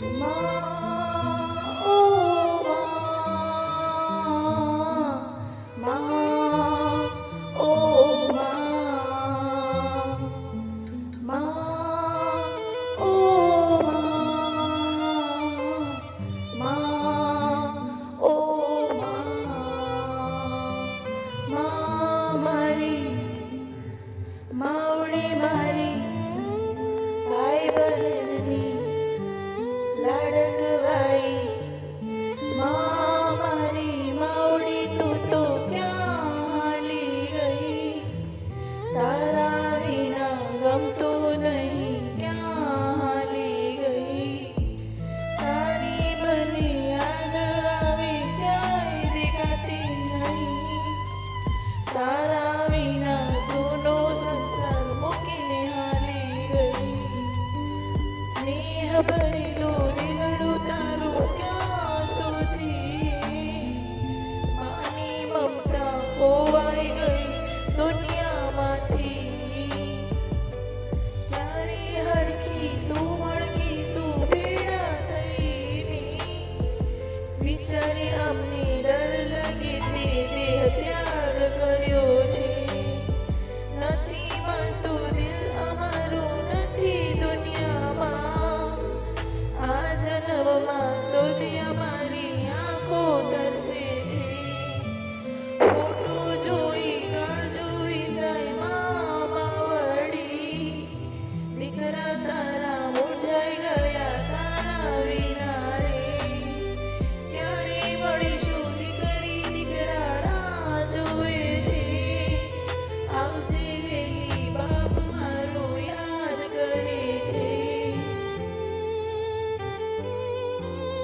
માં ઓ માં માં ઓ માં માં ઓ માં ઓ માં મારી માવડી મારી ભાઈ બહેનની લાડકવાઈ મારી માવડી તું તો ક્યાં હાલી ગઈ તારા વિના ગમતું નહીં ક્યાં હાલી ગઈ તારી મને યાદ આવી ક્યાંય દેખાતી નહીં તારા વિના સૂનો સંસાર મૂકીને હાલી ગઈ સ્નેહ ભરેલો